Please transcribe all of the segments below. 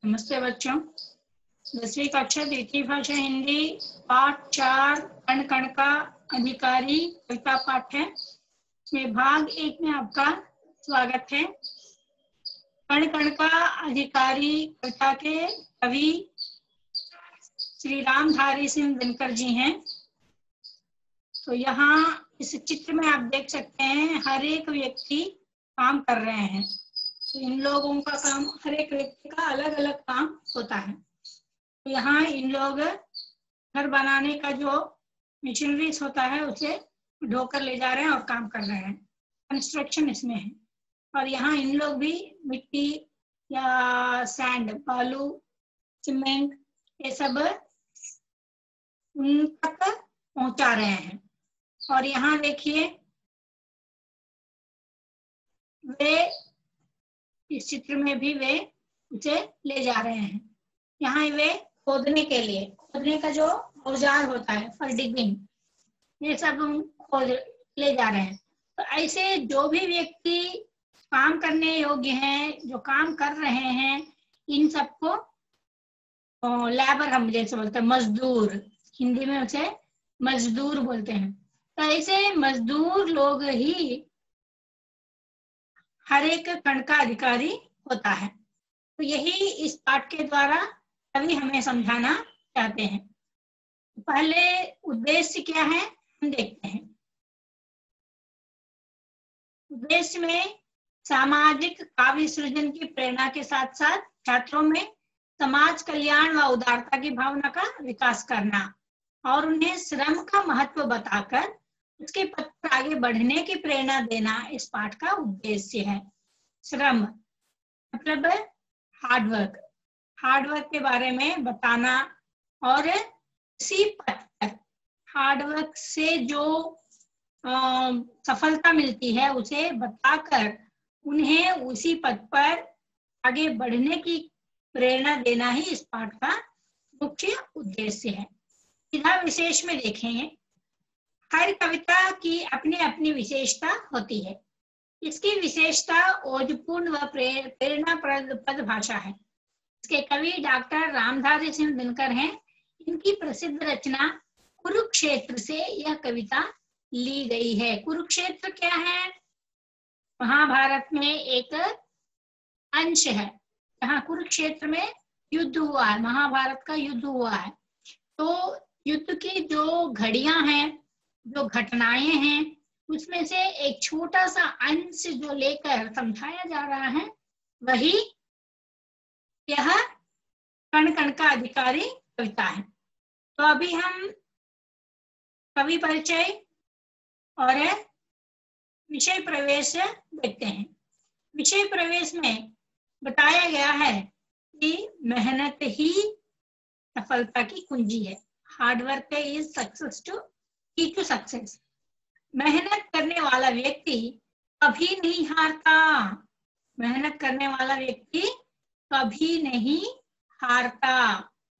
नमस्ते बच्चों। 10वीं कक्षा द्वितीय भाषा हिंदी पाठ 4 कण कण का अधिकारी कविता पाठ है। इसमें भाग 1 में आपका स्वागत है। कण कण का अधिकारी कविता के कवि श्री रामधारी सिंह दिनकर जी हैं। तो यहाँ इस चित्र में आप देख सकते हैं हर एक व्यक्ति काम कर रहे हैं। तो इन लोगों का काम, हर एक व्यक्ति का अलग अलग काम होता है। तो यहाँ इन लोग घर बनाने का जो मशीनरीज होता है उसे ढोकर ले जा रहे हैं और काम कर रहे हैं। कंस्ट्रक्शन इसमें है। और यहाँ इन लोग भी मिट्टी या सैंड, बालू, सीमेंट ये सब उन तक पहुंचा रहे हैं। और यहाँ देखिए वे इस चित्र में भी वे उसे ले जा रहे हैं। यहाँ वे खोदने के लिए, खोदने का जो औजार होता है फॉर डिगिंग, ये सब खोद ले जा रहे हैं। तो ऐसे जो भी व्यक्ति काम करने योग्य हैं, जो काम कर रहे हैं, इन सबको लेबर हम जैसे बोलते हैं, मजदूर, हिंदी में उसे मजदूर बोलते हैं। तो ऐसे मजदूर लोग ही हर एक कण का अधिकारी होता है। तो यही इस पाठ के द्वारा कवि हमें समझाना चाहते हैं। पहले उद्देश्य क्या है हम देखते हैं। उद्देश्य में सामाजिक काव्य सृजन की प्रेरणा के साथ साथ छात्रों में समाज कल्याण व उदारता की भावना का विकास करना और उन्हें श्रम का महत्व बताकर उसके पथ पर आगे बढ़ने की प्रेरणा देना इस पाठ का उद्देश्य है। श्रम मतलब हार्डवर्क, हार्डवर्क के बारे में बताना और इसी पथ पर हार्डवर्क से जो सफलता मिलती है उसे बताकर उन्हें उसी पथ पर आगे बढ़ने की प्रेरणा देना ही इस पाठ का मुख्य उद्देश्य है। सीधा विशेष में देखेंगे, हर कविता की अपनी अपनी विशेषता होती है। इसकी विशेषता ओजपूर्ण व प्रेरणाप्रद भाषा है। इसके कवि डॉक्टर रामधारी सिंह दिनकर हैं। इनकी प्रसिद्ध रचना कुरुक्षेत्र से यह कविता ली गई है। कुरुक्षेत्र क्या है? महाभारत में एक अंश है। यहाँ कुरुक्षेत्र में युद्ध हुआ है, महाभारत का युद्ध हुआ है। तो युद्ध की जो घड़ियां हैं, जो घटनाएं हैं, उसमें से एक छोटा सा अंश जो लेकर समझाया जा रहा है वही यह कण कण का अधिकारी कविता है। तो अभी हम कवि परिचय और विषय प्रवेश देखते हैं। विषय प्रवेश में बताया गया है कि मेहनत ही सफलता की कुंजी है। हार्डवर्क इज सक्सेस टू की टू सक्सेस। मेहनत करने वाला व्यक्ति कभी नहीं हारता। मेहनत करने वाला व्यक्ति कभी नहीं हारता।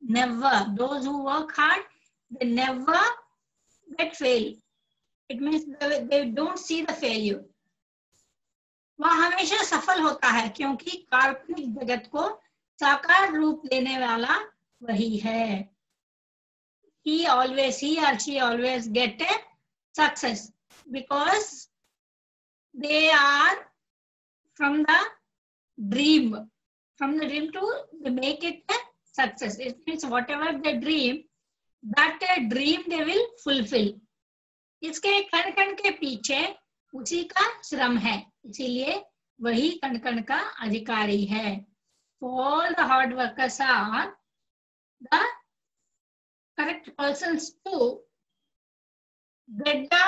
Never. Those who work hard, they never get fail. It means they don't see the failure. वह हमेशा सफल होता है क्योंकि काल्पनिक जगत को साकार रूप देने वाला वही है। He or she always get a success because they are from the dream to make it a success. It means whatever they dream, that dream they will fulfill. इसके कण कण के पीछे उसी का श्रम है, इसीलिए वही कण कण का अधिकारी है। All the hard workers are the correct persons to get the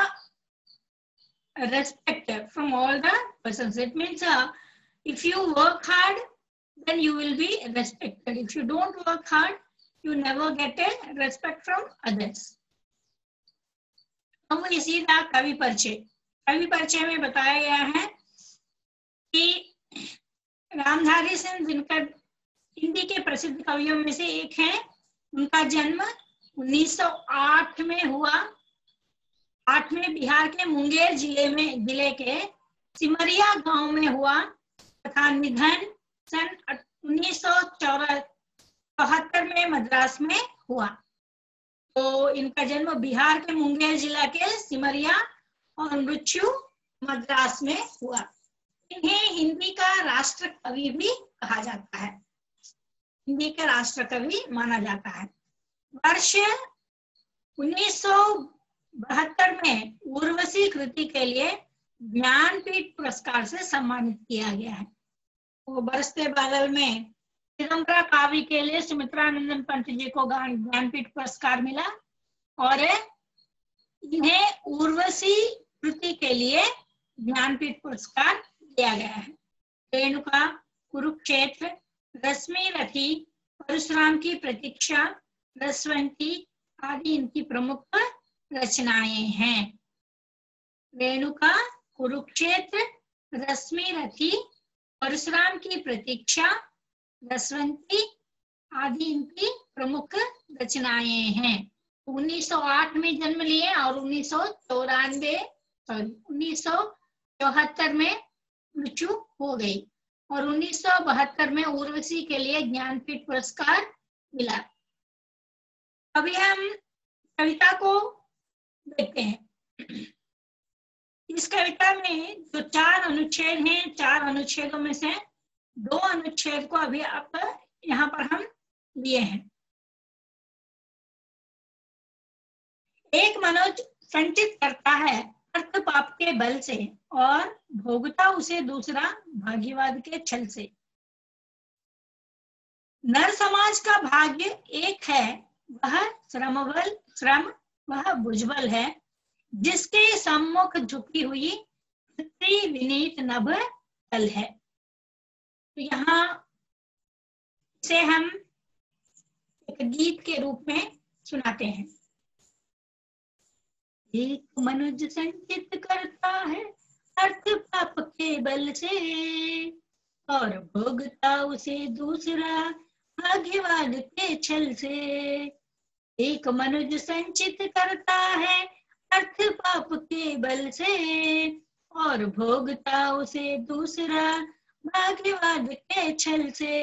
respect from all the persons. It means if you work hard, then you will be respected. If you don't work hard, you never get a respect from others. अब इसी का कवि परिचय। कवि परिचय में बताया गया है कि रामधारी सिंह दिनकर हिंदी के प्रसिद्ध कवियों में से एक हैं। उनका जन्म 1908 में हुआ। 8 में बिहार के मुंगेर जिले के सिमरिया गांव में हुआ तथा निधन सन 1974 में मद्रास में हुआ। तो इनका जन्म बिहार के मुंगेर जिला के सिमरिया और मृत्यु मद्रास में हुआ। इन्हें हिंदी का राष्ट्र कवि भी कहा जाता है, हिंदी का राष्ट्र कवि माना जाता है। वर्ष 1972 में उर्वशी कृति के लिए ज्ञानपीठ पुरस्कार से सम्मानित किया गया है। वो बरसते बादल में चिदम्बरा काव्य के लिए सुमित्रानंदन पंत जी को ज्ञानपीठ पुरस्कार मिला और इन्हें उर्वशी कृति के लिए ज्ञानपीठ पुरस्कार दिया गया है। रेणुका, कुरुक्षेत्र, रश्मि रथी, परशुराम की प्रतीक्षा, रसवंती आदि इनकी प्रमुख रचनाएं हैं। रेणुका, कुरुक्षेत्र, रश्मि रथी, परशुराम की प्रतीक्षा, रसवंती आदि इनकी प्रमुख रचनाएं हैं। 1908 में जन्म लिए और 1974 में मृत्यु हो गई और 1972 में उर्वशी के लिए ज्ञानपीठ पुरस्कार मिला। अभी हम कविता को देखते हैं। इस कविता में जो 4 अनुच्छेद हैं, 4 अनुच्छेदों में से 2 अनुच्छेद को अभी आप यहाँ पर हम लिए हैं। एक मनुष्य संचित करता है अर्थ पाप के बल से और भोगता उसे दूसरा भाग्यवाद के छल से। नर समाज का भाग्य एक है, वह श्रम वह भुजबल है, जिसके सम्मुख झुकी हुई पृथ्वी विनीत नभ तल है। तो यहाँ इसे हम एक गीत के रूप में सुनाते हैं। एक मनुष्य संचित करता है अर्थ पाप के बल से और भोगता उसे दूसरा भाग्यवाद के छल से। एक मनुष्य संचित करता है अर्थ पाप के बल से और भोगता उसे दूसरा भाग्यवाद के छल से।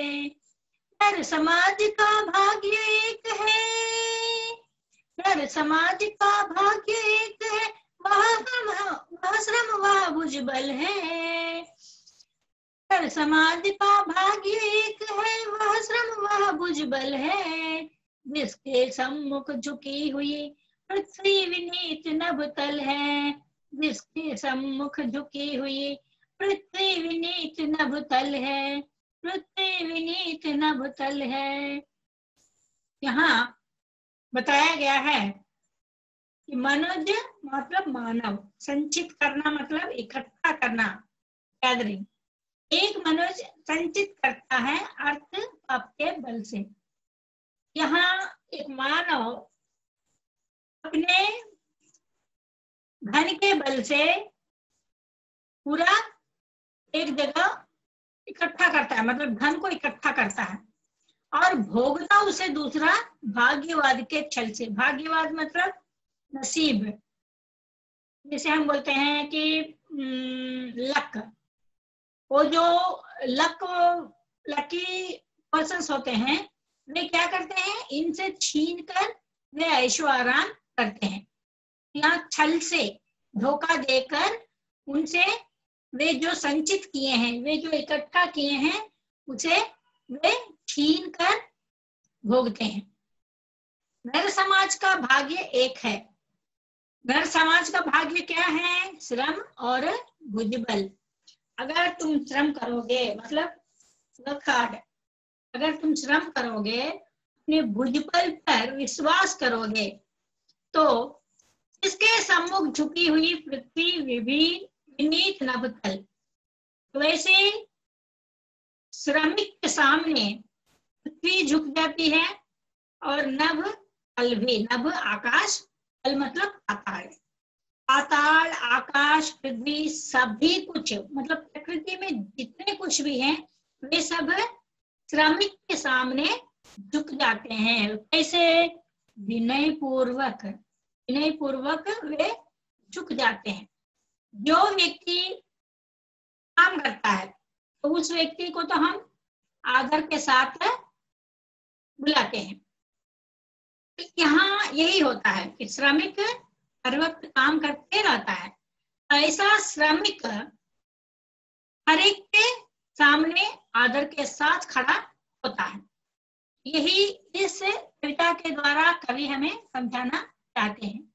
नर समाज का भाग्य एक है, नर समाज का भाग्य एक है, वह श्रम वह भुजबल है। नर समाज का भाग्य एक है, वह श्रम वह भुजबल है, जिसके सम्मुख झुकी हुई पृथ्वी विनीत नभ तल है। जिसके सम्मुख झुकी हुई पृथ्वी विनीत नभ तल है, पृथ्वी विनीत नभ तल है। यहाँ बताया गया है कि मनुष्य मतलब मानव, संचित करना मतलब इकट्ठा करना, गैदरिंग। एक मनुष्य संचित करता है अर्थ पाप के बल से। यहाँ एक मानव अपने धन के बल से पूरा एक जगह इकट्ठा करता है, मतलब धन को इकट्ठा करता है और भोगता उसे दूसरा भाग्यवाद के छल से। भाग्यवाद मतलब नसीब, जैसे हम बोलते हैं कि लक। वो जो लकी पर्सन्स होते हैं वे क्या करते हैं, इनसे छीन कर वे ऐशो आराम करते हैं। यहाँ छल से धोखा देकर उनसे वे जो संचित किए हैं, वे जो इकट्ठा किए हैं, उसे वे छीन कर भोगते हैं। नर समाज का भाग्य एक है। नर समाज का भाग्य क्या है? श्रम और भुजबल। अगर तुम श्रम करोगे, मतलब वर्क हार्ड, अगर तुम श्रम करोगे, अपने भुजबल पर विश्वास करोगे, तो इसके सम्मुख झुकी हुई पृथ्वी विनीत नभ तल, वैसे श्रमिक के सामने पृथ्वी झुक जाती है और नभ तल भी, नभ आकाश, तल मतलब पाताल, पाताल आकाश पृथ्वी सभी कुछ, मतलब प्रकृति में जितने कुछ भी हैं वे सब श्रमिक के सामने झुक जाते हैं। कैसे? विनय पूर्वक वे झुक जाते हैं। जो व्यक्ति काम करता है तो उस व्यक्ति को तो हम आदर के साथ बुलाते हैं। तो यहाँ यही होता है कि श्रमिक हर वक्त काम करते रहता है। ऐसा श्रमिक हर एक के सामने आदर के साथ खड़ा होता है। यही इस कविता के द्वारा कवि हमें समझाना चाहते हैं।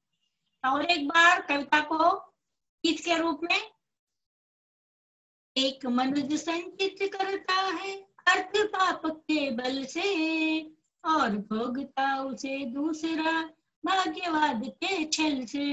और एक बार कविता को गीत के रूप में, एक मनुष्य संचित करता है अर्थ पाप के बल से, और भोगता उसे दूसरा भाग्यवाद के छल से।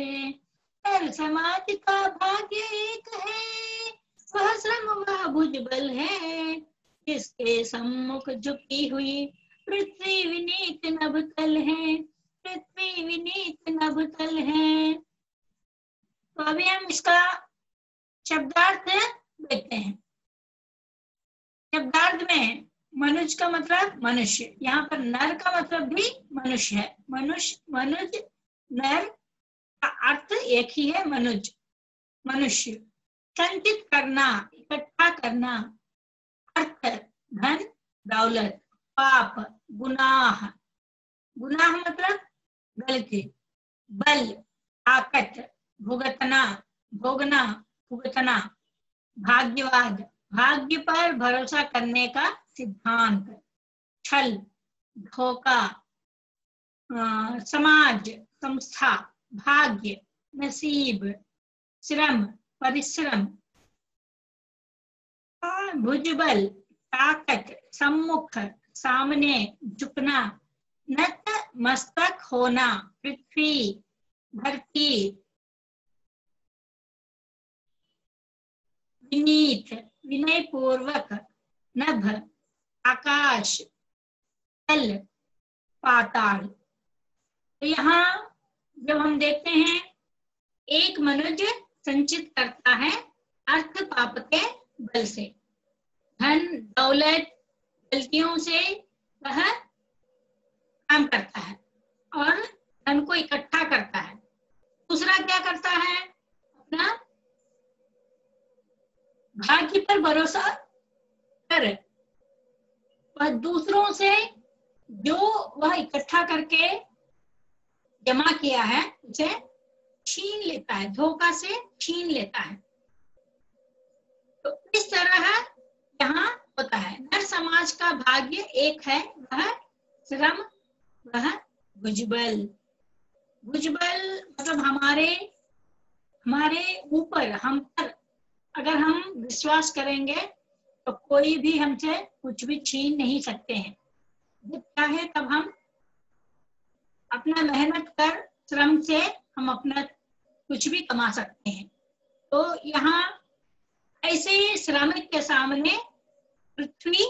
हर समाज का भाग्य एक है, वह श्रम वह भुजबल है, जिसके सम्मुख झुकी हुई पृथ्वी विनीत नभतल है, पृथ्वी विनीत नभतल है। तो अभी हम इसका शब्दार्थ देखते हैं। शब्दार्थ में मनुष्य का मतलब मनुष्य, यहाँ पर नर का मतलब भी मनुष्य है। मनुष्य नर का अर्थ एक ही है, मनुष्य। संचित करना, इकट्ठा करना, अर्थ धन दौलत, पाप गुनाह, गुनाह मतलब गलती, बल ताकत, भुगतना भोगना भुगतना, भाग्यवाद भाग्य पर भरोसा करने का सिद्धांत, छल धोखा, समाज संस्था, भाग्य नसीब, श्रम परिश्रम, भुजबल ताकत, सम्मुख सामने, झुकना, नत मस्तक होना, पृथ्वी धरती, विनीत विनय पूर्वक, नभ आकाश, तल पाताल। तो यहाँ जब हम देखते हैं, एक मनुष्य संचित करता है अर्थ पाप के बल से, धन दौलत गलतियों से वह काम करता है और धन को इकट्ठा करता है। दूसरा क्या करता है, अपना भाग्य पर भरोसा कर वह दूसरों से जो वह इकट्ठा करके जमा किया है उसे छीन लेता है, धोखा से छीन लेता है। तो इस तरह यहाँ होता है। नर समाज का भाग्य एक है, वह श्रम वह भुजबल। भुजबल मतलब हमारे ऊपर, हम पर अगर हम विश्वास करेंगे तो कोई भी हमसे कुछ भी छीन नहीं सकते हैं। जब चाहे तब हम अपना मेहनत कर श्रम से हम अपना कुछ भी कमा सकते हैं। तो यहाँ ऐसे ही श्रमिक के सामने पृथ्वी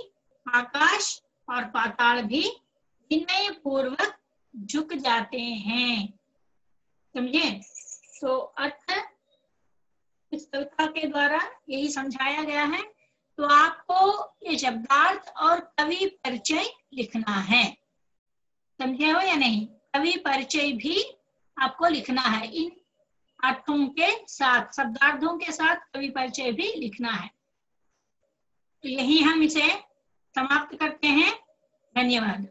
आकाश और पाताल भी विनय पूर्वक झुक जाते हैं। समझे? तो अर्थ इस कविता के द्वारा यही समझाया गया है। तो आपको ये शब्दार्थ और कवि परिचय लिखना है। समझे हो या नहीं? कवि परिचय भी आपको लिखना है, इन अर्थों के साथ, शब्दार्थों के साथ कवि परिचय भी लिखना है। तो यही हम इसे समाप्त करते हैं। धन्यवाद।